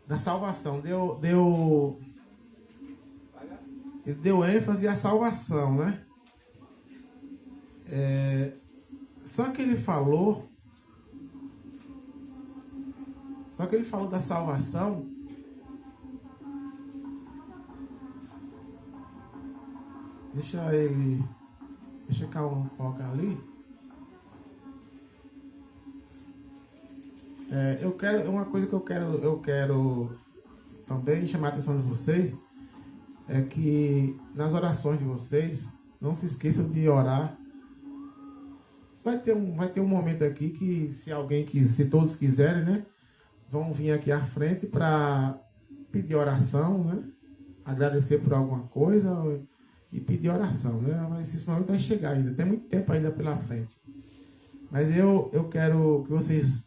da salvação. Ele deu ênfase à salvação, né? Só que ele falou da salvação. Deixa eu colocar ali. Uma coisa que eu quero também chamar a atenção de vocês é que nas orações de vocês não se esqueçam de orar. Vai ter um momento aqui que se todos quiserem, né, vão vir aqui à frente para pedir oração, né, agradecer por alguma coisa e pedir oração, né? Mas esse momento vai chegar ainda, tem muito tempo ainda pela frente. Mas eu quero que vocês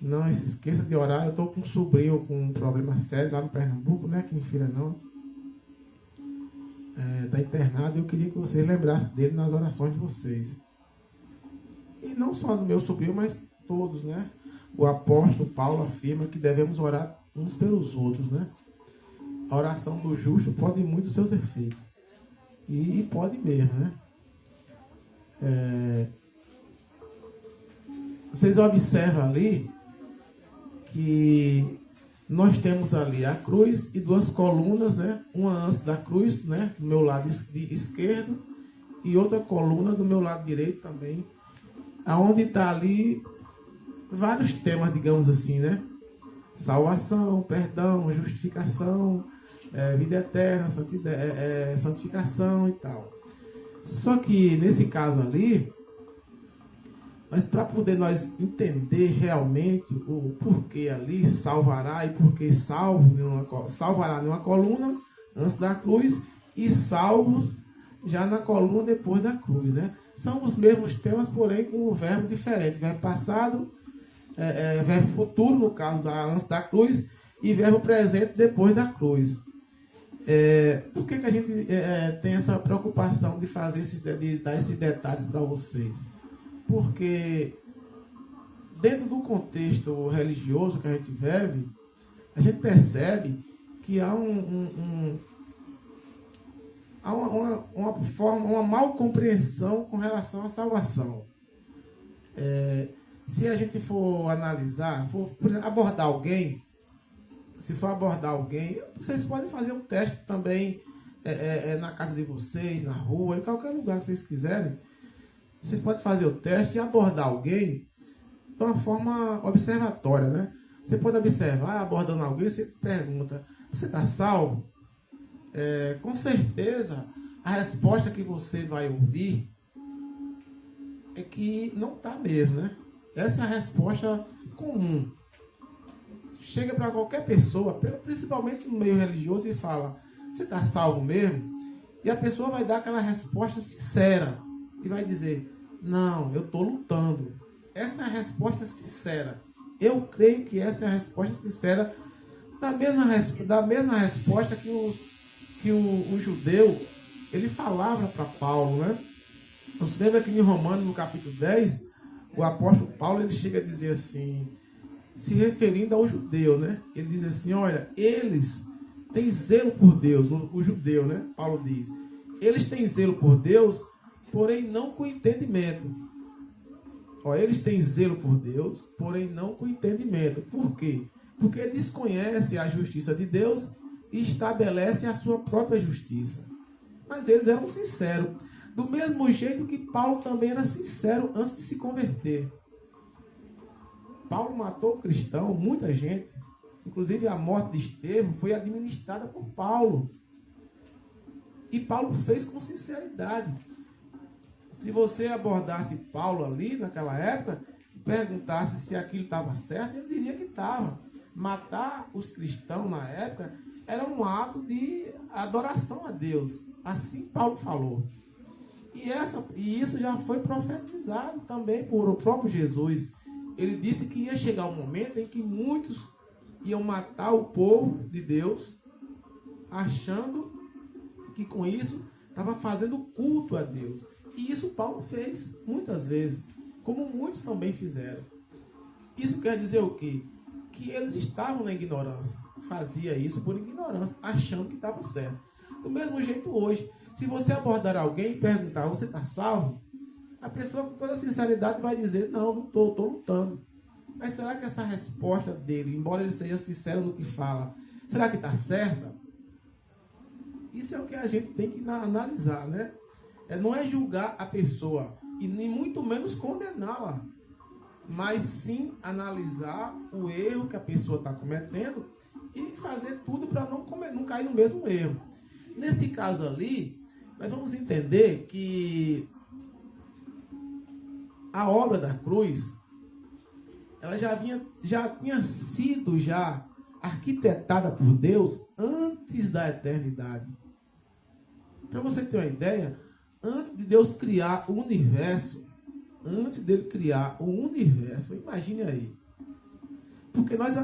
não se esqueçam de orar. Eu estou com um sobrinho com um problema sério lá no Pernambuco, né? Aqui em Feira não. Está internado e eu queria que vocês lembrassem dele nas orações de vocês. E não só do meu sobrinho, mas todos, né? O apóstolo Paulo afirma que devemos orar uns pelos outros, né? A oração do justo pode muito os seus efeitos. E pode mesmo, né? Vocês observam ali que nós temos ali a cruz e duas colunas, né? Uma antes da cruz, né? Do meu lado esquerdo, e outra coluna do meu lado direito também, aonde está ali vários temas, digamos assim, né? Salvação, perdão, justificação, vida eterna, santificação e tal. Só que nesse caso ali, mas para poder nós entender realmente o porquê ali salvará e porquê salvará numa coluna antes da cruz e salvos já na coluna depois da cruz, né? São os mesmos temas, porém com um verbo diferente. Verbo passado, verbo futuro, no caso antes da cruz, e verbo presente depois da cruz. Por que a gente tem essa preocupação de dar esses detalhes para vocês? Porque dentro do contexto religioso que a gente vive, a gente percebe que há uma mal compreensão com relação à salvação. Se a gente for analisar, por exemplo, abordar alguém, vocês podem fazer um teste também na casa de vocês, na rua, em qualquer lugar que vocês quiserem. Vocês podem fazer o teste e abordar alguém de uma forma observatória, né? Você pode observar, abordando alguém, você pergunta: você está salvo? Com certeza, a resposta que você vai ouvir é que não está mesmo, né? Essa é a resposta comum. Chega para qualquer pessoa, principalmente no meio religioso, e fala: você está salvo mesmo? E a pessoa vai dar aquela resposta sincera e vai dizer: não, eu estou lutando. Essa é a resposta sincera. Eu creio que essa é a resposta sincera, da mesma resposta que o judeu ele falava para Paulo, né? Você lembra que em Romanos, no capítulo 10, o apóstolo Paulo ele chega a dizer assim, se referindo ao judeu, né? Ele diz assim: olha, eles têm zelo por Deus, o judeu, né? Paulo diz, eles têm zelo por Deus, porém não com entendimento. Eles têm zelo por Deus, porém não com entendimento. Por quê? Porque desconhecem a justiça de Deus e estabelecem a sua própria justiça. Mas eles eram sinceros. Do mesmo jeito que Paulo também era sincero antes de se converter. Paulo matou cristão, muita gente. Inclusive a morte de Estevão foi administrada por Paulo. E Paulo fez com sinceridade. Se você abordasse Paulo ali naquela época, perguntasse se aquilo estava certo, ele diria que estava. Matar os cristãos na época era um ato de adoração a Deus. Assim Paulo falou. E isso já foi profetizado também por o próprio Jesus. Ele disse que ia chegar um momento em que muitos iam matar o povo de Deus, achando que com isso estava fazendo culto a Deus. E isso Paulo fez muitas vezes, como muitos também fizeram. Isso quer dizer o quê? Que eles estavam na ignorância. fazia isso por ignorância, achando que estava certo. Do mesmo jeito hoje, se você abordar alguém e perguntar, você está salvo? A pessoa com toda sinceridade vai dizer, não, não estou lutando. Mas será que essa resposta dele, embora ele seja sincero no que fala, será que está certa? Isso é o que a gente tem que analisar, né? Não é julgar a pessoa e nem muito menos condená-la, mas sim analisar o erro que a pessoa está cometendo e fazer tudo para não cair no mesmo erro. Nesse caso ali, nós vamos entender que a obra da cruz, ela já tinha sido arquitetada por Deus antes da eternidade. Para você ter uma ideia, antes de Deus criar o universo, imagine aí. Porque nós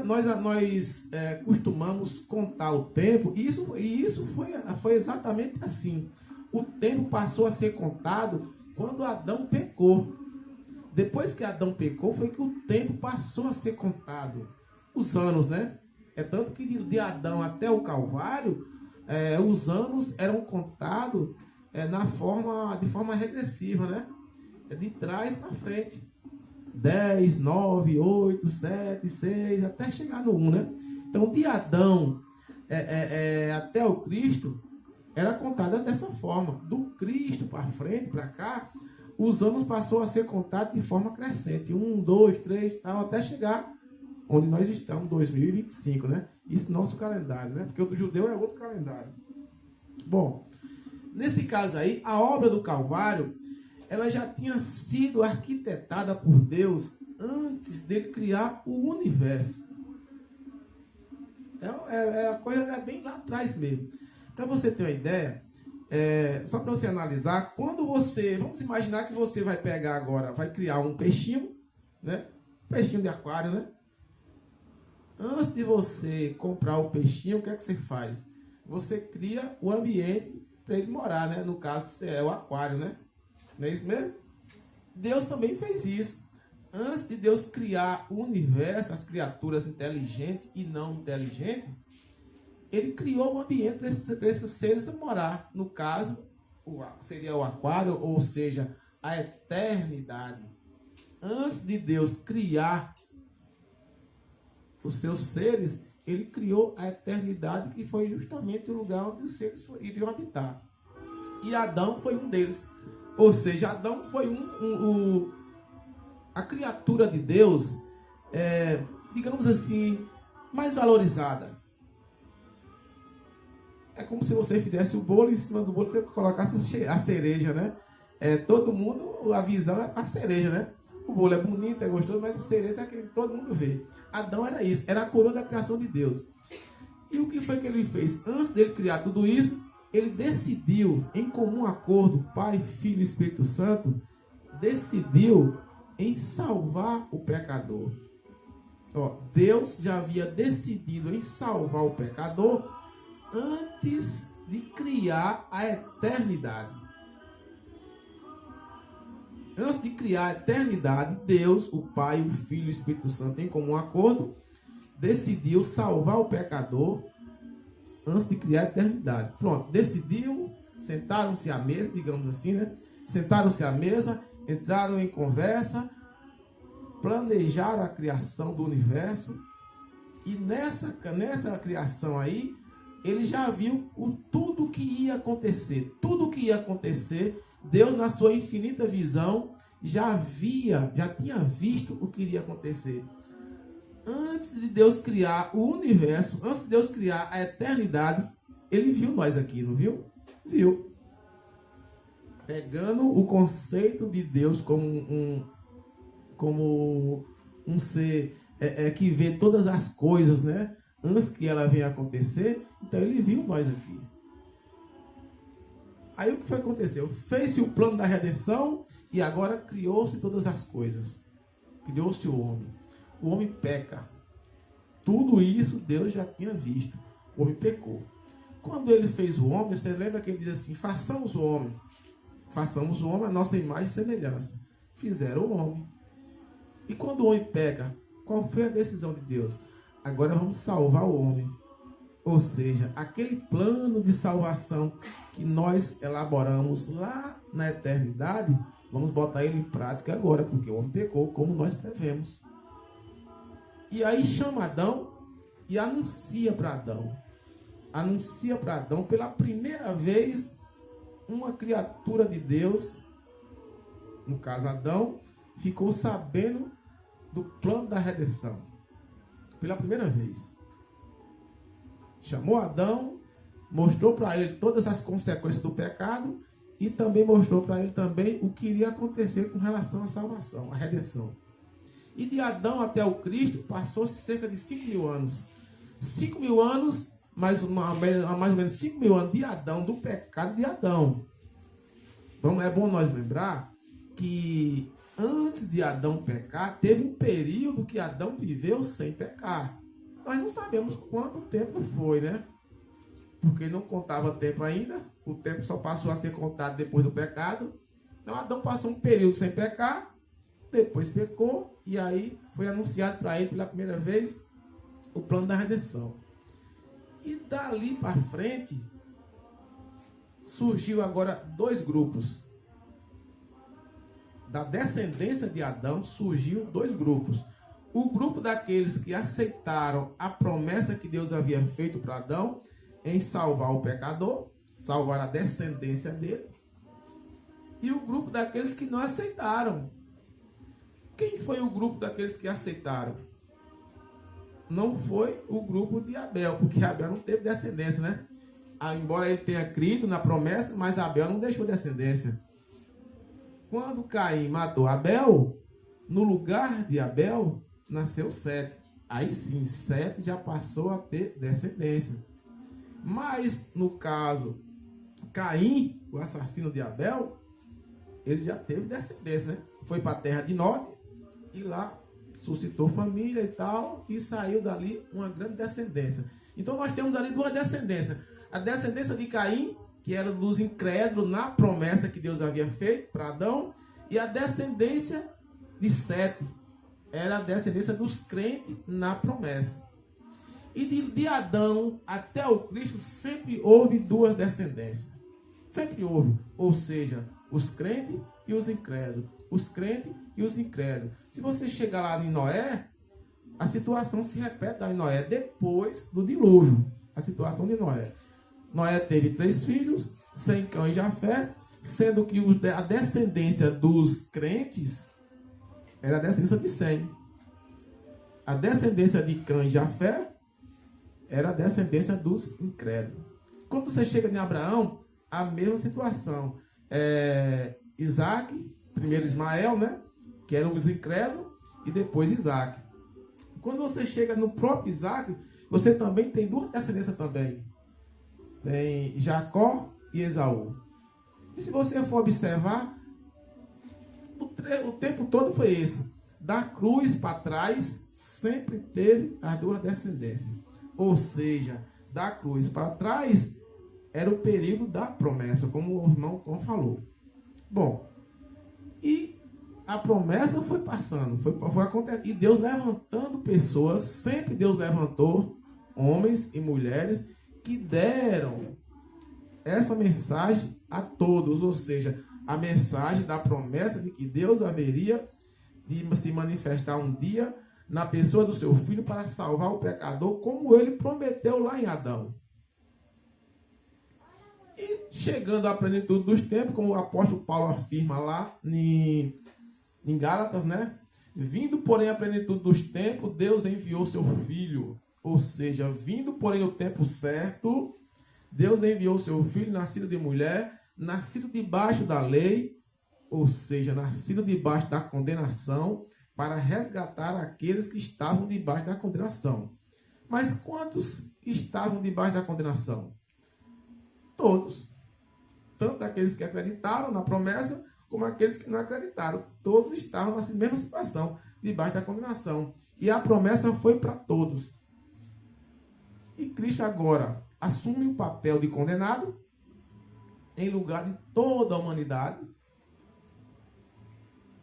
costumamos contar o tempo, e isso foi exatamente assim. O tempo passou a ser contado quando Adão pecou. Depois que Adão pecou, foi que o tempo passou a ser contado. Os anos, né? É tanto que de Adão até o Calvário, os anos eram contados de forma regressiva, né? De trás para frente. 10, 9, 8, 7, 6, até chegar no 1, né? Então, de Adão até o Cristo, era contada dessa forma. Do Cristo para frente, para cá, os anos passou a ser contados de forma crescente. 1, 2, 3, tal, até chegar onde nós estamos, 2025, né? Isso nosso calendário, né? Porque o do judeu é outro calendário. Bom, nesse caso aí, a obra do Calvário, ela já tinha sido arquitetada por Deus antes dele criar o universo. A coisa é bem lá atrás mesmo. Para você ter uma ideia, só para você analisar, vamos imaginar que você vai pegar agora, vai criar um peixinho, né? Peixinho de aquário, né? Antes de você comprar o peixinho, o que é que você faz? Você cria o ambiente para ele morar, né? No caso, é o aquário, né? Não é isso mesmo? Deus também fez isso. Antes de Deus criar o universo, as criaturas inteligentes e não inteligentes, ele criou um ambiente para esses seres morar. No caso, seria o aquário, ou seja, a eternidade. Antes de Deus criar os seus seres, ele criou a eternidade, que foi justamente o lugar onde os seres iriam habitar. E Adão foi um deles. Ou seja, Adão foi a criatura de Deus, digamos assim, mais valorizada. É como se você fizesse o bolo, em cima do bolo você colocasse a cereja, né? Todo mundo, a visão é a cereja, né? O bolo é bonito, é gostoso, mas a cereja é aquele que todo mundo vê. Adão era isso, era a coroa da criação de Deus. E o que foi que ele fez? Antes dele criar tudo isso, ele decidiu, em comum acordo, Pai, Filho e Espírito Santo, decidiu em salvar o pecador. Deus já havia decidido em salvar o pecador antes de criar a eternidade. Antes de criar a eternidade, Deus, o Pai, o Filho e o Espírito Santo, em comum acordo, decidiu salvar o pecador antes de criar a eternidade. Pronto, decidiu, sentaram-se à mesa, digamos assim, né? Sentaram-se à mesa, entraram em conversa, planejaram a criação do universo, e nessa criação aí, ele já viu tudo que ia acontecer. Tudo que ia acontecer, Deus, na sua infinita visão, já tinha visto o que iria acontecer. Antes de Deus criar o universo, antes de Deus criar a eternidade, ele viu nós aqui, não viu? Viu. Pegando o conceito de Deus como um ser que vê todas as coisas, né? Antes que ela venha acontecer, então ele viu nós aqui. Aí o que foi que aconteceu? Fez-se o plano da redenção e agora criou-se todas as coisas. Criou-se o homem. O homem peca. Tudo isso Deus já tinha visto. O homem pecou. Quando ele fez o homem, você lembra que ele diz assim, façamos o homem a nossa imagem e semelhança. Fizeram o homem. E quando o homem peca, qual foi a decisão de Deus? Agora vamos salvar o homem. Ou seja, aquele plano de salvação que nós elaboramos lá na eternidade, vamos botar ele em prática agora, porque o homem pecou como nós prevemos. E aí chama Adão e anuncia para Adão. Anuncia para Adão pela primeira vez uma criatura de Deus, no caso Adão, ficou sabendo do plano da redenção. Pela primeira vez. Chamou Adão, mostrou para ele todas as consequências do pecado e também mostrou para ele também o que iria acontecer com relação à salvação, à redenção. E de Adão até o Cristo passou-se cerca de 5.000 anos. 5.000 anos, mais ou menos 5.000 anos de Adão, do pecado de Adão. Então é bom nós lembrar que antes de Adão pecar, teve um período que Adão viveu sem pecar. Nós não sabemos quanto tempo foi, né? Porque não contava tempo ainda. O tempo só passou a ser contado depois do pecado. Então Adão passou um período sem pecar, depois pecou, e aí foi anunciado para ele pela primeira vez o plano da redenção. E dali para frente, surgiu agora dois grupos. Da descendência de Adão surgiu dois grupos. O grupo daqueles que aceitaram a promessa que Deus havia feito para Adão em salvar o pecador, salvar a descendência dele. E o grupo daqueles que não aceitaram. Quem foi o grupo daqueles que aceitaram? Não foi o grupo de Abel, porque Abel não teve descendência, né? Embora ele tenha crido na promessa, mas Abel não deixou descendência. Quando Caim matou Abel, no lugar de Abel, nasceu Sete. Aí sim, Sete já passou a ter descendência. Mas, no caso, Caim, o assassino de Abel, ele já teve descendência, né? Foi para a terra de Nod e lá suscitou família e tal, e saiu dali uma grande descendência. Então nós temos ali duas descendências. A descendência de Caim, que era dos incrédulos na promessa que Deus havia feito para Adão, e a descendência de Sete, era a descendência dos crentes na promessa. E de Adão até o Cristo sempre houve duas descendências. Sempre houve. Ou seja, os crentes e os incrédulos. Os crentes e os incrédulos. Se você chegar lá em Noé, a situação se repete lá em Noé, depois do dilúvio. A situação de Noé. Noé teve 3 filhos, Sem, Cã e Jafé, sendo que a descendência dos crentes era a descendência de Sem. A descendência de Cã e Jafé era a descendência dos incrédulos. Quando você chega em Abraão, a mesma situação. Isaac, primeiro Ismael, né? Que eram os incrédulos, e depois Isaac. Quando você chega no próprio Isaac, você também tem duas descendências também. Tem Jacó e Esaú. E se você for observar, o tempo todo foi esse. Da cruz para trás, sempre teve as duas descendências. Ou seja, da cruz para trás, era o período da promessa, como o irmão Tom falou. Bom, e a promessa foi passando, foi acontecendo. E Deus levantando pessoas, sempre Deus levantou homens e mulheres que deram essa mensagem a todos. Ou seja, a mensagem da promessa de que Deus haveria de se manifestar um dia na pessoa do seu filho para salvar o pecador, como ele prometeu lá em Adão. E chegando à plenitude dos tempos, como o apóstolo Paulo afirma lá em Gálatas, né? Vindo, porém, à plenitude dos tempos, Deus enviou seu filho. Ou seja, vindo, porém, o tempo certo, Deus enviou seu filho, nascido de mulher, nascido debaixo da lei, ou seja, nascido debaixo da condenação, para resgatar aqueles que estavam debaixo da condenação. Mas quantos estavam debaixo da condenação? Todos. Tanto aqueles que acreditaram na promessa, como aqueles que não acreditaram. Todos estavam na mesma situação, debaixo da condenação. E a promessa foi para todos. E Cristo agora assume o papel de condenado, em lugar de toda a humanidade,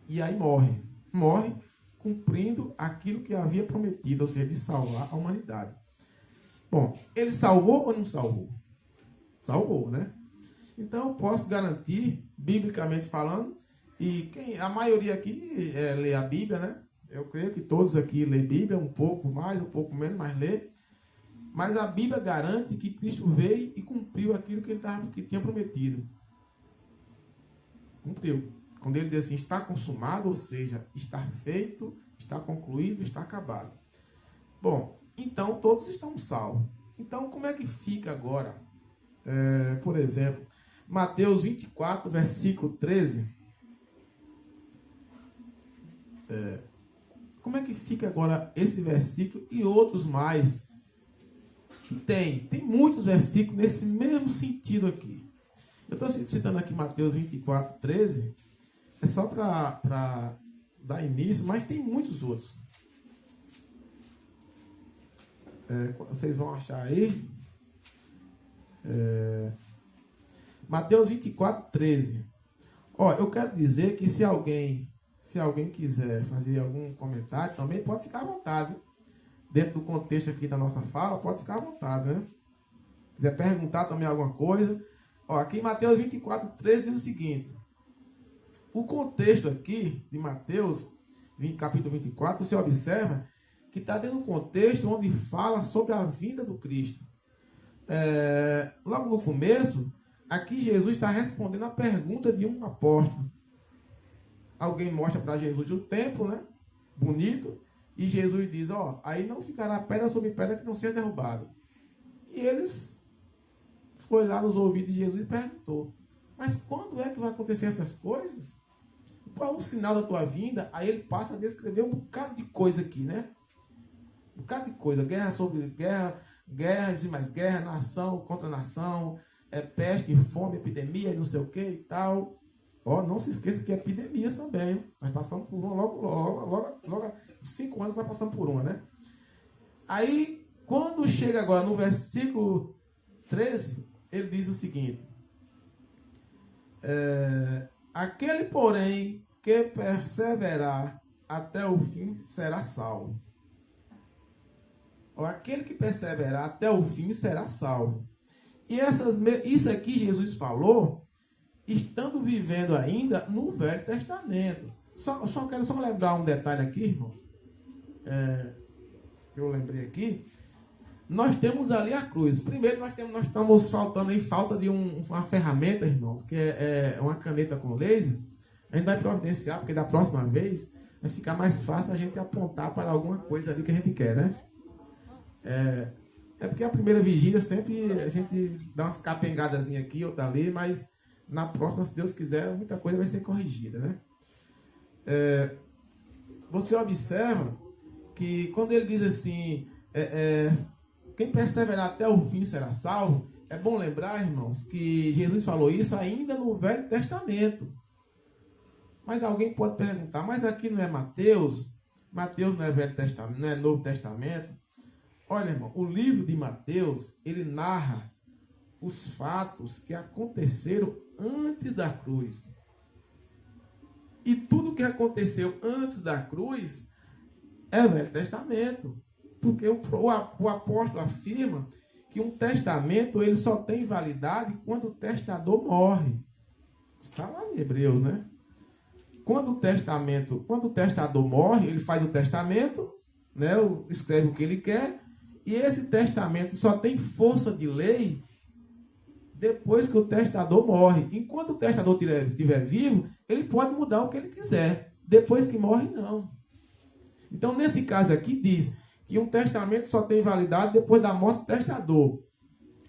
e aí morre. Morre cumprindo aquilo que havia prometido, ou seja, de salvar a humanidade. Bom, ele salvou ou não salvou? Salvou, né? Então, eu posso garantir, biblicamente falando, e a maioria aqui lê a Bíblia, né? Eu creio que todos aqui lêem Bíblia, um pouco mais, um pouco menos, mas lê. Mas a Bíblia garante que Cristo veio e cumpriu aquilo que tinha prometido. Cumpriu. Quando ele diz assim, está consumado, ou seja, está feito, está concluído, está acabado. Bom, então todos estão salvos. Então, como é que fica agora? Por exemplo, Mateus 24, versículo 13. Como é que fica agora esse versículo e outros mais? Que tem muitos versículos nesse mesmo sentido aqui. Eu estou citando aqui Mateus 24, 13. É só para dar início, mas tem muitos outros. Vocês vão achar aí. Mateus 24, 13. Eu quero dizer que se alguém quiser fazer algum comentário, também pode ficar à vontade. Dentro do contexto aqui da nossa fala, pode ficar à vontade, né? Quiser perguntar também alguma coisa. Aqui em Mateus 24, 13 diz o seguinte. O contexto aqui de Mateus, capítulo 24, você observa que está dentro de um contexto onde fala sobre a vinda do Cristo. Logo no começo, aqui Jesus está respondendo a pergunta de um apóstolo. Alguém mostra para Jesus o templo, né? Bonito. E Jesus diz, aí não ficará pedra sobre pedra que não seja derrubado. E eles foi lá nos ouvidos de Jesus e perguntou, mas quando é que vai acontecer essas coisas? Qual é o sinal da tua vinda? Aí ele passa a descrever um bocado de coisa aqui, né? Um bocado de coisa, guerra sobre guerra, guerras e mais guerra, nação contra nação, peste, fome, epidemia, não sei o que e tal. Não se esqueça que é epidemias também. Nós passamos por uma logo 5 anos vai passando por uma, né? Aí, quando chega agora no versículo 13, ele diz o seguinte. Aquele, porém, que perseverar até o fim será salvo. Aquele que perseverar até o fim será salvo. E isso aqui Jesus falou, estando vivendo ainda no Velho Testamento. Quero lembrar um detalhe aqui, irmão. Que eu lembrei aqui. Nós temos ali a cruz. Primeiro, nós estamos falta de uma ferramenta, irmãos, que é uma caneta com laser. A gente vai providenciar, porque da próxima vez vai ficar mais fácil a gente apontar para alguma coisa ali que a gente quer, né? Porque a primeira vigília sempre a gente dá umas capengadazinhas aqui, outra ali, mas na próxima, se Deus quiser, muita coisa vai ser corrigida, né? Você observa que quando ele diz assim, quem perseverar até o fim será salvo, é bom lembrar, irmãos, que Jesus falou isso ainda no Velho Testamento. Mas alguém pode perguntar, mas aqui não é Mateus? Mateus não é Velho Testamento, não é Novo Testamento? Olha, irmão, o livro de Mateus, ele narra os fatos que aconteceram antes da cruz. E tudo que aconteceu antes da cruz é Velho Testamento. Porque o apóstolo afirma que um testamento ele só tem validade quando o testador morre. Está lá em Hebreus, né? Quando o testador morre, ele faz o testamento, né? Escreve o que ele quer, e esse testamento só tem força de lei depois que o testador morre. Enquanto o testador estiver vivo, ele pode mudar o que ele quiser. Depois que morre, não. Então, nesse caso aqui, diz que um testamento só tem validade depois da morte do testador.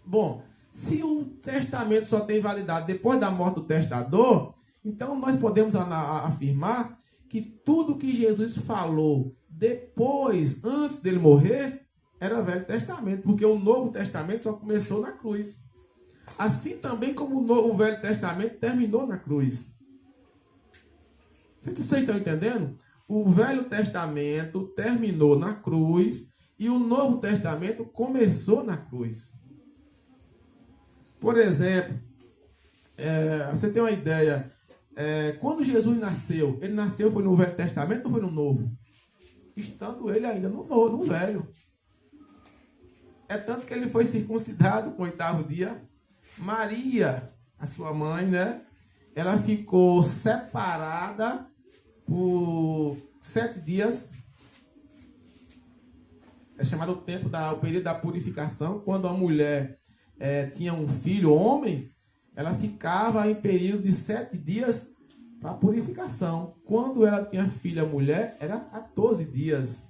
Bom, se o testamento só tem validade depois da morte do testador, então nós podemos afirmar que tudo que Jesus falou depois, antes dele morrer, era Velho Testamento, porque o Novo Testamento só começou na cruz. Assim também como o Velho Testamento terminou na cruz. Vocês estão entendendo? O Velho Testamento terminou na cruz e o Novo Testamento começou na cruz. Por exemplo, você tem uma ideia, quando Jesus nasceu, ele nasceu foi no Velho Testamento ou foi no Novo? Estando ele ainda no Velho. É tanto que ele foi circuncidado com o 8º dia. Maria, a sua mãe, né? Ela ficou separada por 7 dias. É chamado o período da purificação. Quando a mulher tinha um filho, homem, ela ficava em período de 7 dias para purificação. Quando ela tinha filha mulher, era 14 dias.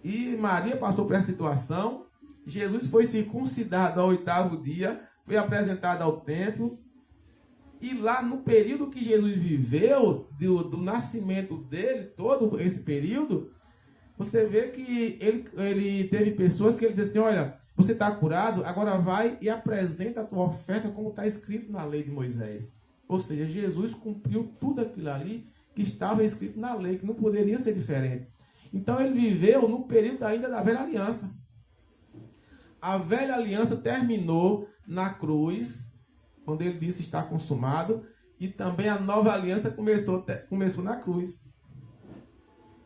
E Maria passou por essa situação. Jesus foi circuncidado ao 8º dia, foi apresentado ao templo. E lá no período que Jesus viveu, do nascimento dele, todo esse período, você vê que ele teve pessoas que ele disse assim, olha, você está curado, agora vai e apresenta a tua oferta como está escrito na lei de Moisés. Ou seja, Jesus cumpriu tudo aquilo ali que estava escrito na lei, que não poderia ser diferente. Então ele viveu no período ainda da velha aliança. A velha aliança terminou na cruz, quando ele disse está consumado, e também a nova aliança começou na cruz.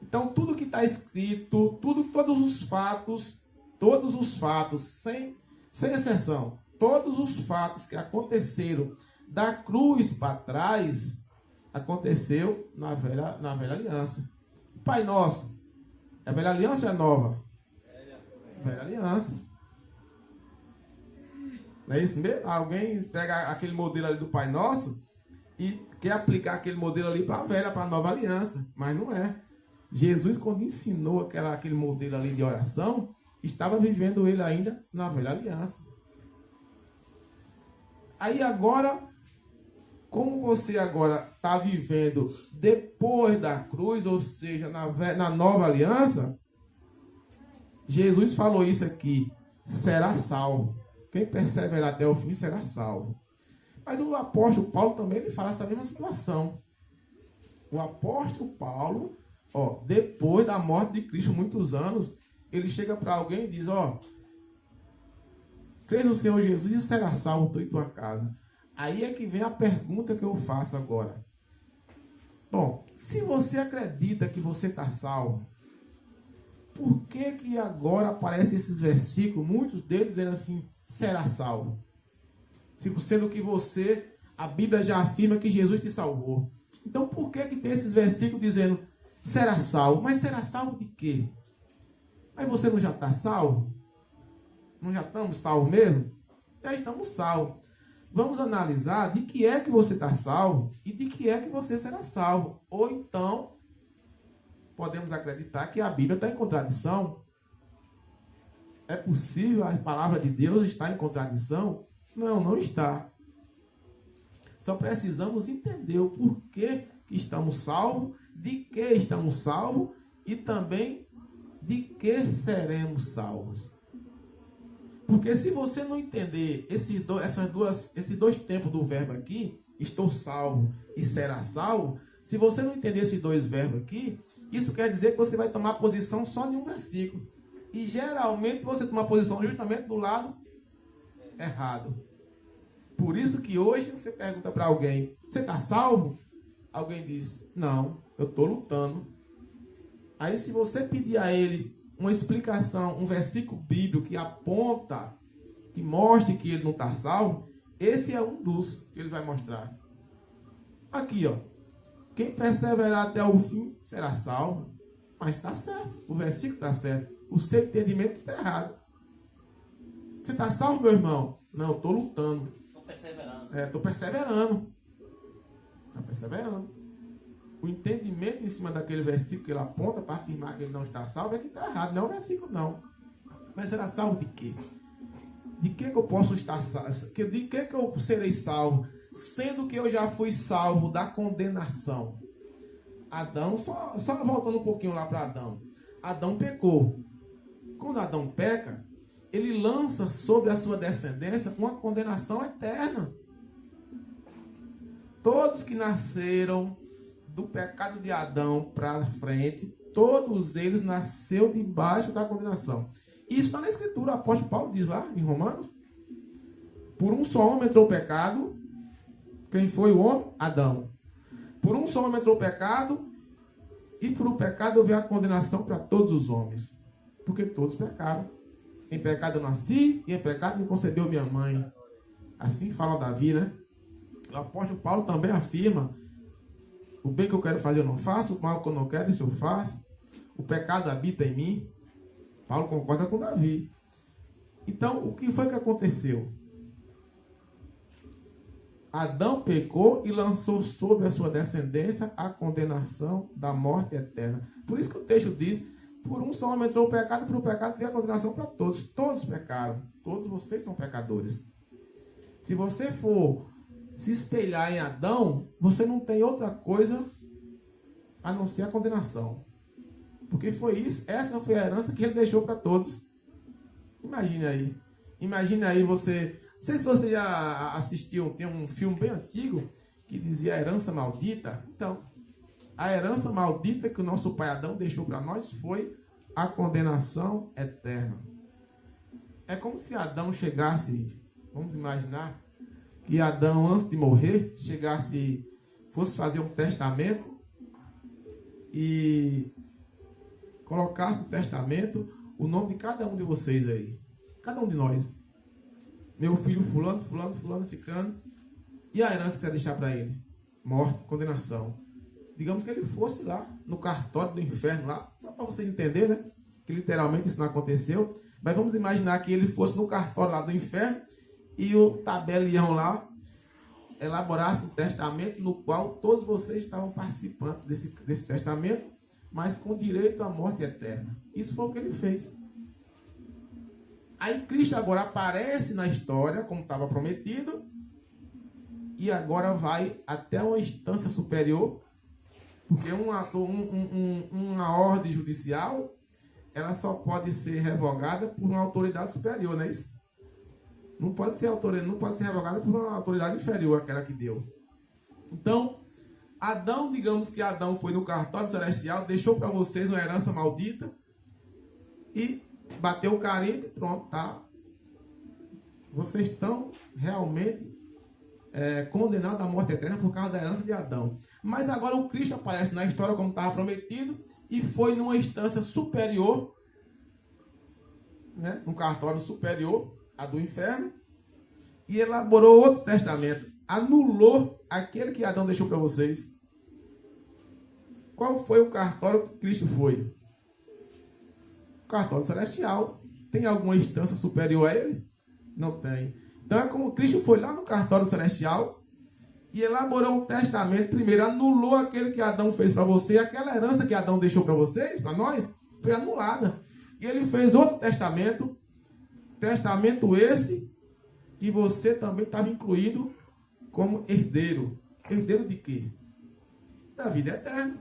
Então tudo que está escrito, todos os fatos, sem exceção, todos os fatos que aconteceram da cruz para trás, aconteceu na velha aliança. Pai Nosso, é velha aliança ou é nova? Velha aliança. Não é isso mesmo? Alguém pega aquele modelo ali do Pai Nosso e quer aplicar aquele modelo ali para a nova aliança. Mas não é. Jesus, quando ensinou aquele modelo ali de oração, estava vivendo ele ainda na velha aliança. Aí agora, como você agora está vivendo depois da cruz, ou seja, na nova aliança, Jesus falou isso aqui, será salvo. Quem perseverar até o fim será salvo. Mas o apóstolo Paulo também ele fala essa mesma situação. O apóstolo Paulo, depois da morte de Cristo, muitos anos, ele chega para alguém e diz, crê no Senhor Jesus e será salvo tu e tua casa. Aí é que vem a pergunta que eu faço agora. Bom, se você acredita que você está salvo, por que agora aparecem esses versículos, muitos deles dizendo assim, será salvo? Sendo que a Bíblia já afirma que Jesus te salvou. Então por que tem esses versículos dizendo, será salvo? Mas será salvo de quê? Mas você não já está salvo? Não já estamos salvos mesmo? Já estamos salvos. Vamos analisar de que é que você está salvo e de que é que você será salvo. Ou então, podemos acreditar que a Bíblia está em contradição. É possível a palavra de Deus estar em contradição? Não, não está. Só precisamos entender o porquê que estamos salvos, de que estamos salvos e também de que seremos salvos. Porque se você não entender esses dois tempos do verbo aqui, estou salvo e será salvo, se você não entender esses dois verbos aqui, isso quer dizer que você vai tomar posição só em um versículo. E geralmente você toma posição justamente do lado errado. Por isso que hoje você pergunta para alguém, você está salvo? Alguém diz, não, eu estou lutando. Aí se você pedir a ele uma explicação, um versículo bíblico que aponta, que mostre que ele não está salvo, esse é um dos que ele vai mostrar. Aqui, quem perseverar até o fim será salvo. Mas está certo, o versículo está certo. O seu entendimento está errado. Você está salvo, meu irmão? Não, eu estou lutando. Estou perseverando. Estou perseverando. Está perseverando. O entendimento em cima daquele versículo que ele aponta para afirmar que ele não está salvo é que está errado. Não é o versículo, não. Mas será salvo de quê? De que eu posso estar salvo? De que eu serei salvo? Sendo que eu já fui salvo da condenação. Adão, só voltando um pouquinho lá para Adão. Adão pecou. Quando Adão peca, ele lança sobre a sua descendência uma condenação eterna. Todos que nasceram do pecado de Adão para frente, todos eles nasceram debaixo da condenação. Isso está na Escritura, o apóstolo Paulo diz lá em Romanos. Por um só homem entrou o pecado. Quem foi o homem? Adão. Por um só homem entrou o pecado, e por o pecado veio a condenação para todos os homens. porque todos pecaram. Em pecado eu nasci e em pecado me concebeu minha mãe. Assim fala Davi, né? O apóstolo Paulo também afirma: o bem que eu quero fazer eu não faço, o mal que eu não quero isso eu faço. O pecado habita em mim. Paulo concorda com Davi. Então, o que foi que aconteceu? Adão pecou e lançou sobre a sua descendência a condenação da morte eterna. Por isso que o texto diz: por um só homem entrou o pecado, por um pecado veio a condenação para todos. Todos pecaram. Todos vocês são pecadores. Se você for se espelhar em Adão, você não tem outra coisa a não ser a condenação. Porque foi isso, essa foi a herança que ele deixou para todos. Imagine aí. Imagine aí você... Não sei se você já assistiu, tem um filme bem antigo que dizia A Herança Maldita. Então, a herança maldita que o nosso pai Adão deixou para nós foi a condenação eterna. É como se Adão chegasse, vamos imaginar, que Adão, antes de morrer, fosse fazer um testamento e colocasse no testamento o nome de cada um de vocês aí. Cada um de nós. Meu filho fulano, fulano, fulano, ciclano. E a herança que vai deixar para ele? Morte, condenação. Digamos que ele fosse lá no cartório do inferno lá, só para vocês entenderem, né? Que literalmente isso não aconteceu. Mas vamos imaginar que ele fosse no cartório lá do inferno e o tabelião lá elaborasse um testamento no qual todos vocês estavam participando desse testamento, mas com direito à morte eterna. Isso foi o que ele fez. Aí Cristo agora aparece na história, como estava prometido, e agora vai até uma instância superior, porque uma ordem judicial, ela só pode ser revogada por uma autoridade superior, não é isso? Não pode ser revogada por uma autoridade inferior àquela que deu. Então, Adão, digamos que Adão foi no cartório celestial, deixou para vocês uma herança maldita e bateu o carimbo e pronto, tá? Vocês estão realmente condenados à morte eterna por causa da herança de Adão. Mas agora o Cristo aparece na história como estava prometido e foi numa instância superior, né? Num cartório superior a do inferno, e elaborou outro testamento. Anulou aquele que Adão deixou para vocês. Qual foi o cartório que Cristo foi? O cartório celestial. Tem alguma instância superior a ele? Não tem. Então é como Cristo foi lá no cartório celestial e elaborou um testamento. Primeiro anulou aquele que Adão fez para você. Aquela herança que Adão deixou para vocês, para nós, foi anulada. E ele fez outro testamento. Testamento esse que você também estava incluído como herdeiro. Herdeiro de quê? Da vida eterna.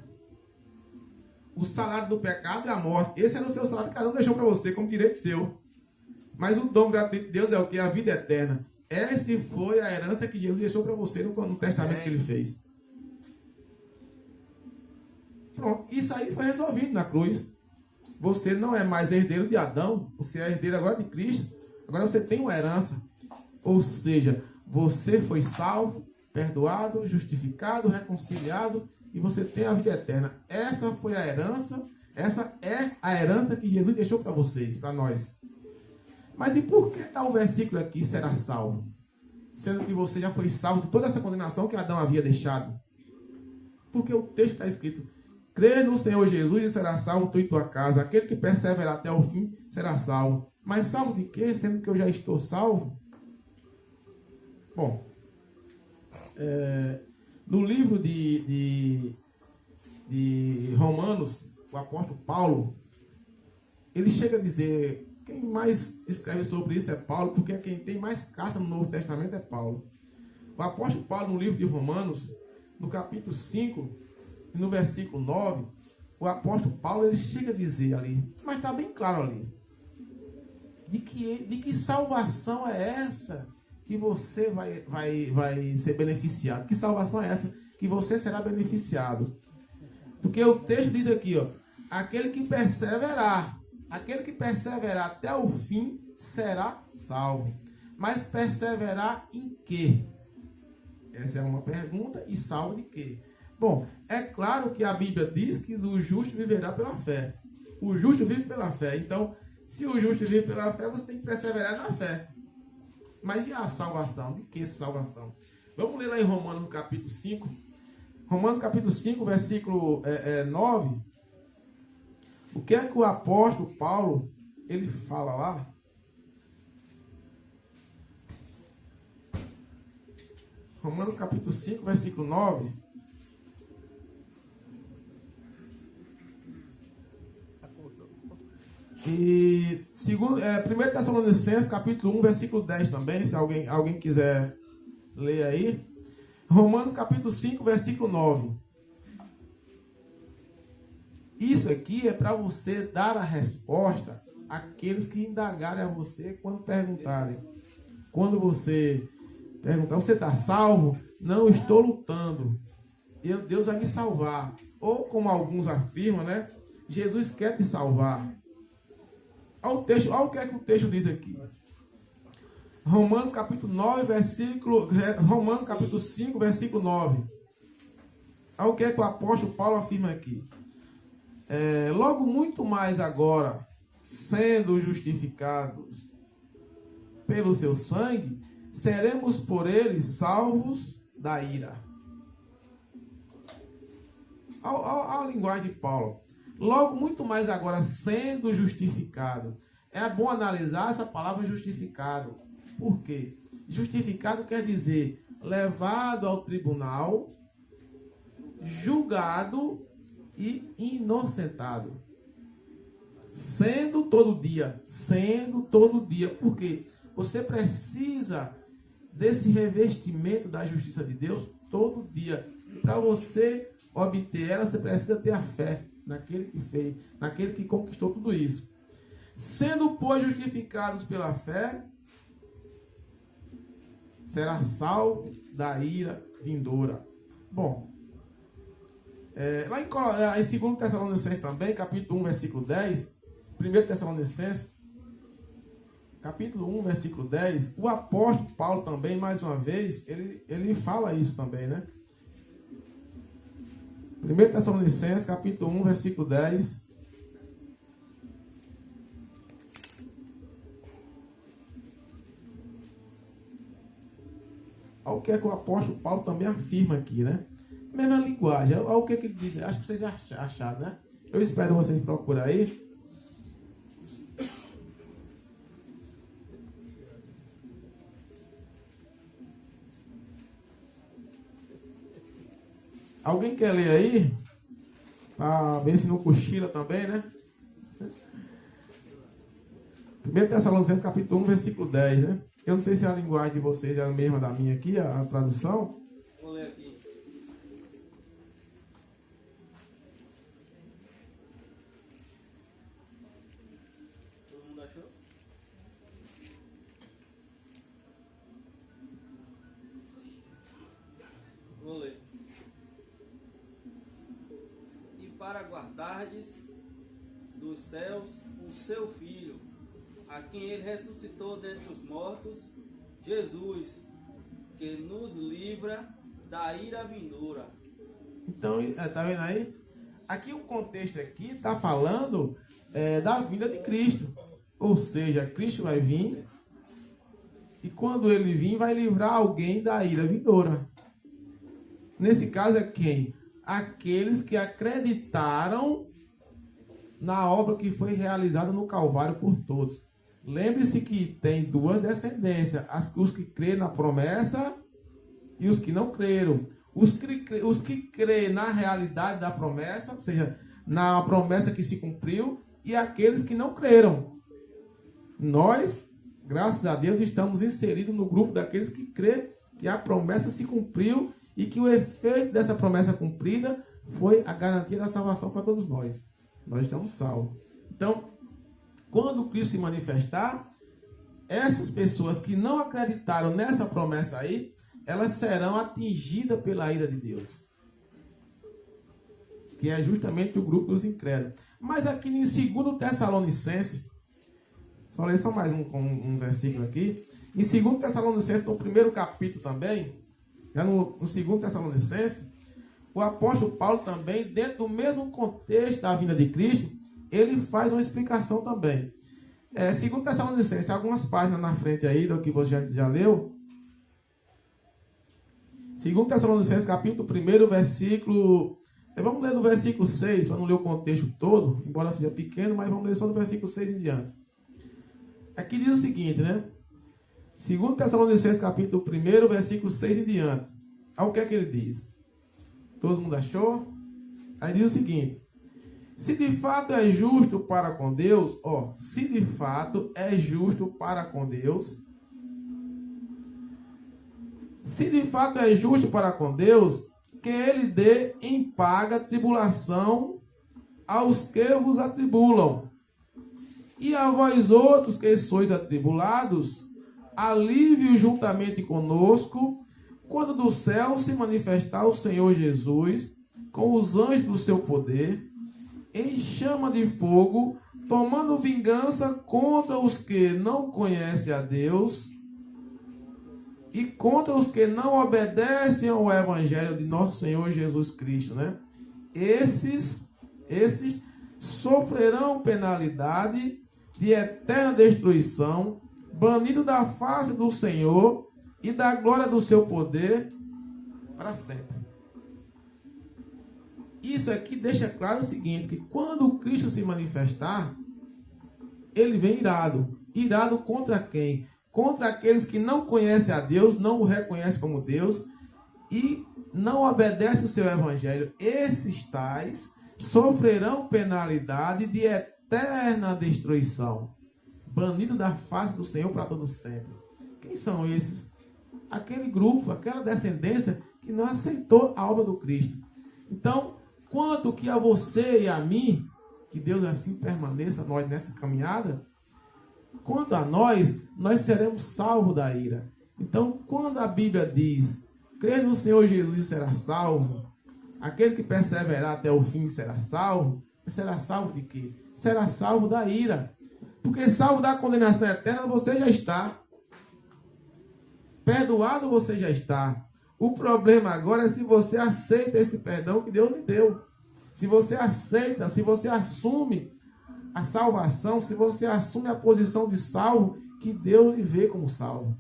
O salário do pecado é a morte. Esse era o seu salário que cada um deixou para você como direito seu. Mas o dom gratuito de Deus é o que? A vida eterna. Essa foi a herança que Jesus deixou para você no testamento que ele fez. Pronto. Isso aí foi resolvido na cruz. Você não é mais herdeiro de Adão. Você é herdeiro agora de Cristo. Agora você tem uma herança. Ou seja, você foi salvo, perdoado, justificado, reconciliado e você tem a vida eterna. Essa foi a herança. Essa é a herança que Jesus deixou para vocês, para nós. Mas e por que está o versículo aqui, será salvo? Sendo que você já foi salvo de toda essa condenação que Adão havia deixado. Porque o texto está escrito: crê no Senhor Jesus e será salvo tu e tua casa. Aquele que perseverar até o fim será salvo. Mas salvo de quê? Sendo que eu já estou salvo? Bom, no livro de Romanos, o apóstolo Paulo, ele chega a dizer, quem mais escreve sobre isso é Paulo, porque quem tem mais carta no Novo Testamento é Paulo. O apóstolo Paulo, no livro de Romanos, no capítulo 5, e no versículo 9, o apóstolo Paulo, ele chega a dizer ali, mas está bem claro ali, de que salvação é essa que você vai ser beneficiado? Que salvação é essa que você será beneficiado? Porque o texto diz aqui, ó, aquele que perseverar até o fim será salvo. Mas perseverar em quê? Essa é uma pergunta. E salvo de quê? Bom, é claro que a Bíblia diz que o justo viverá pela fé. O justo vive pela fé. Então, se o justo vive pela fé, você tem que perseverar na fé. Mas e a salvação? De que salvação? Vamos ler lá em Romanos capítulo 5. Romanos capítulo 5, versículo 9. O que é que o apóstolo Paulo, ele fala lá? Romanos capítulo 5, versículo 9. E segundo, 1 Tessalonicenses capítulo 1, versículo 10 também, se alguém quiser ler aí. Romanos capítulo 5, versículo 9. Isso aqui é para você dar a resposta àqueles que indagarem a você quando perguntarem. Quando você perguntar, você está salvo? Não, estou lutando. Deus vai me salvar. Ou como alguns afirmam, né? Jesus quer te salvar. Olha o texto, olha o que é que o texto diz aqui. Romanos capítulo 9, Romanos capítulo 5, versículo 9. Olha o que é que o apóstolo Paulo afirma aqui. Logo muito mais agora, sendo justificados pelo seu sangue, seremos por ele salvos da ira. Olha a linguagem de Paulo. Logo muito mais agora, sendo justificado. É bom analisar essa palavra justificado. Por quê? Justificado quer dizer levado ao tribunal, julgado e inocentado. Sendo todo dia. Por quê? Você precisa desse revestimento da justiça de Deus todo dia. Para você obter ela, você precisa ter a fé naquele que fez, naquele que conquistou tudo isso. Sendo, pois, justificados pela fé, será salvo da ira vindoura. Bom, lá em 2 Tessalonicenses também, capítulo 1, versículo 10, 1 Tessalonicenses, capítulo 1, versículo 10, o apóstolo Paulo também, mais uma vez, ele fala isso também, né? 1 Tessalonicenses, capítulo 1, versículo 10. Olha o que é que o apóstolo Paulo também afirma aqui, né? Mesma linguagem. Olha o que ele diz. Acho que vocês já acharam, né? Eu espero vocês procurarem aí. Alguém quer ler aí? Para ver se não cochila também, né? 1 Tessalonicenses capítulo 1, versículo 10, né? Eu não sei se a linguagem de vocês é a mesma da minha aqui, a tradução. Vou ler aqui. Todo mundo achou? Vou ler. E para guardardes dos céus o seu Filho, a quem ele ressuscitou dentre os mortos, Jesus, que nos livra da ira vindoura. Então, tá vendo aí? Aqui o contexto aqui está falando da vinda de Cristo. Ou seja, Cristo vai vir e quando ele vir vai livrar alguém da ira vindoura. Nesse caso é quem? Aqueles que acreditaram na obra que foi realizada no Calvário por todos. Lembre-se que tem duas descendências, os que creem na promessa e os que não creram. Os que creem na realidade da promessa, ou seja, na promessa que se cumpriu, e aqueles que não creram. Nós, graças a Deus, estamos inseridos no grupo daqueles que creem que a promessa se cumpriu e que o efeito dessa promessa cumprida foi a garantia da salvação para todos nós. Nós estamos salvos. Então, quando Cristo se manifestar, essas pessoas que não acreditaram nessa promessa aí, elas serão atingidas pela ira de Deus. Que é justamente o grupo dos incrédulos. Mas aqui em 2 Tessalonicenses, só ler só mais um versículo aqui. Em 2 Tessalonicenses, no primeiro capítulo também, já no 2 Tessalonicenses, o apóstolo Paulo também, dentro do mesmo contexto da vinda de Cristo, ele faz uma explicação também. Segundo Tessalonicenses, algumas páginas na frente aí do que você já leu. Segundo Tessalonicenses, capítulo 1, versículo... Vamos ler do versículo 6, para não ler o contexto todo, embora seja pequeno, mas vamos ler só do versículo 6 em diante. Aqui diz o seguinte, né? Segundo Tessalonicenses, capítulo 1, versículo 6 em diante. Olha o que é que ele diz. Todo mundo achou? Aí diz o seguinte: se de fato é justo para com Deus, se de fato é justo para com Deus, se de fato é justo para com Deus, que ele dê em paga tribulação aos que vos atribulam, e a vós outros que sois atribulados, alívio juntamente conosco, quando do céu se manifestar o Senhor Jesus, com os anjos do seu poder, em chama de fogo, tomando vingança contra os que não conhecem a Deus e contra os que não obedecem ao Evangelho de nosso Senhor Jesus Cristo, né? Esses sofrerão penalidade de eterna destruição, banido da face do Senhor e da glória do seu poder para sempre. Isso aqui deixa claro o seguinte, que quando Cristo se manifestar, ele vem irado. Irado contra quem? Contra aqueles que não conhecem a Deus, não o reconhecem como Deus e não obedecem o seu evangelho. Esses tais sofrerão penalidade de eterna destruição, banido da face do Senhor para todo sempre. Quem são esses? Aquele grupo, aquela descendência que não aceitou a obra do Cristo. Então, quanto que a você e a mim, que Deus assim permaneça nós nessa caminhada, quanto a nós seremos salvos da ira. Então, quando a Bíblia diz, crê no Senhor Jesus e será salvo, aquele que perseverar até o fim será salvo de quê? Será salvo da ira. Porque salvo da condenação eterna você já está. Perdoado você já está. O problema agora é se você aceita esse perdão que Deus lhe deu. Se você aceita, se você assume a salvação, se você assume a posição de salvo que Deus lhe vê como salvo.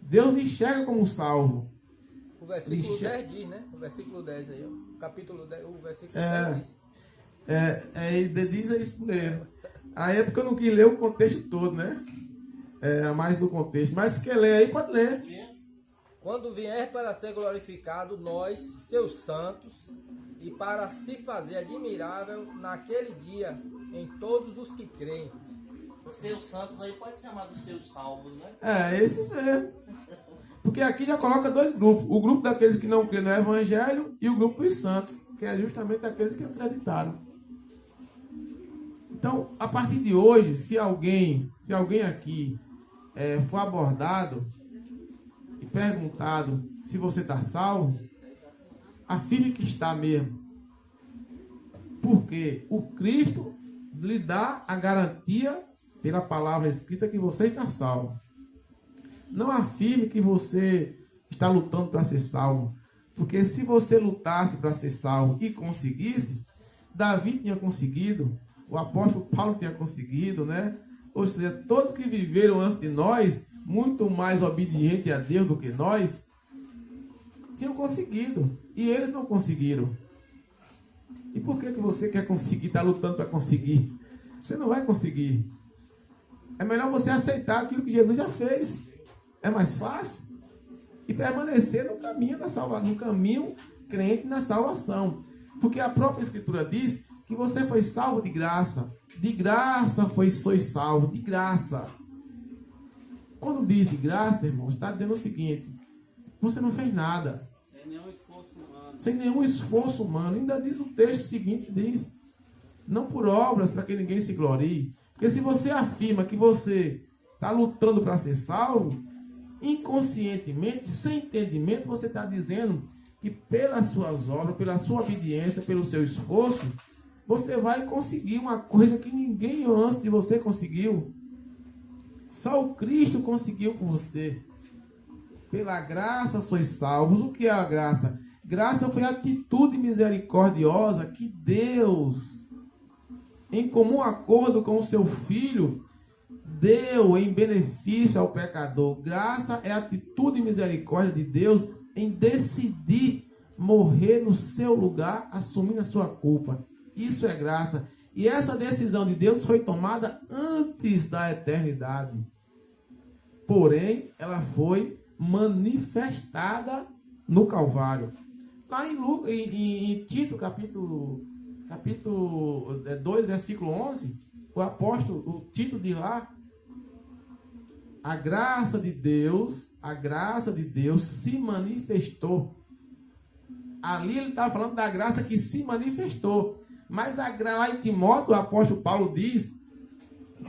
Deus lhe enxerga como salvo. O versículo 10 diz, né? O versículo 10 aí, o capítulo 10, o versículo 10 diz. Diz isso mesmo. A época eu não quis ler o contexto todo, né? Mais do contexto. Mas se quer ler aí, pode ler. Quando vier para ser glorificado, nós, seus santos, e para se fazer admirável naquele dia em todos os que creem. Os seus santos aí pode ser chamado seus salvos, né? Esses mesmo. Porque aqui já coloca dois grupos. O grupo daqueles que não creem no Evangelho e o grupo dos santos, que é justamente aqueles que acreditaram. Então, a partir de hoje, se alguém aqui for abordado e perguntado se você está salvo, afirme que está mesmo. Porque o Cristo lhe dá a garantia pela palavra escrita que você está salvo. Não afirme que você está lutando para ser salvo. Porque se você lutasse para ser salvo e conseguisse, Davi tinha conseguido, o apóstolo Paulo tinha conseguido, né? Ou seja, todos que viveram antes de nós, muito mais obedientes a Deus do que nós, tinham conseguido. E eles não conseguiram. E por que você quer conseguir, está lutando para conseguir? Você não vai conseguir. É melhor você aceitar aquilo que Jesus já fez. É mais fácil. E permanecer no caminho da salvação, no caminho crente na salvação. Porque a própria Escritura diz que você foi salvo de graça. De graça sois salvo, de graça. Quando diz de graça, irmão, está dizendo o seguinte: você não fez nada. Sem nenhum esforço humano. Ainda diz o texto seguinte, diz: não por obras para que ninguém se glorie. Porque se você afirma que você está lutando para ser salvo, inconscientemente, sem entendimento, você está dizendo que pelas suas obras, pela sua obediência, pelo seu esforço, você vai conseguir uma coisa que ninguém antes de você conseguiu. Só o Cristo conseguiu com você. Pela graça sois salvos. O que é a graça? Graça foi a atitude misericordiosa que Deus em comum acordo com o seu Filho, deu em benefício ao pecador. Graça é a atitude e misericórdia de Deus em decidir morrer no seu lugar, assumindo a sua culpa. Isso é graça. E essa decisão de Deus foi tomada antes da eternidade. Porém, ela foi manifestada no Calvário. Lá em Tito, capítulo 2, versículo 11, o apóstolo, o Tito diz lá, a graça de Deus se manifestou. Ali ele está falando da graça que se manifestou. Mas lá em Timóteo, o apóstolo Paulo diz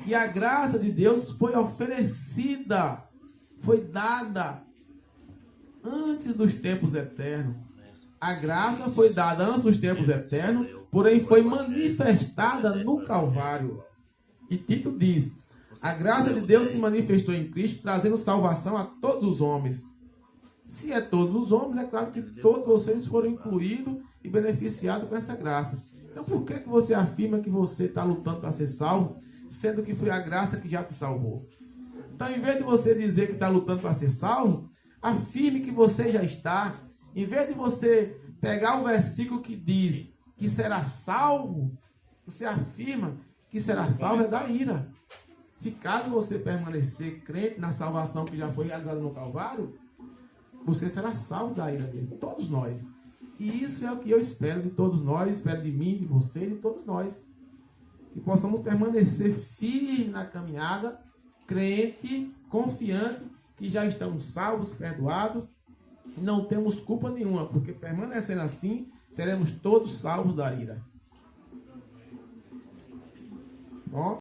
que a graça de Deus foi oferecida, foi dada antes dos tempos eternos. A graça foi dada antes dos tempos eternos, porém foi manifestada no Calvário. E Tito diz, a graça de Deus se manifestou em Cristo, trazendo salvação a todos os homens. Se é todos os homens, é claro que todos vocês foram incluídos e beneficiados com essa graça. Então por que você afirma que você está lutando para ser salvo, sendo que foi a graça que já te salvou? Então, em vez de você dizer que está lutando para ser salvo, afirme que você já está. Em vez de você pegar o versículo que diz que será salvo, você afirma que será salvo é da ira. Se caso você permanecer crente na salvação que já foi realizada no Calvário, você será salvo da ira dele. Todos nós. E isso é o que eu espero de todos nós, espero de mim, de você e de todos nós. Que possamos permanecer firmes na caminhada, crente, confiante, que já estamos salvos, perdoados, e não temos culpa nenhuma, porque permanecendo assim, seremos todos salvos da ira. Bom?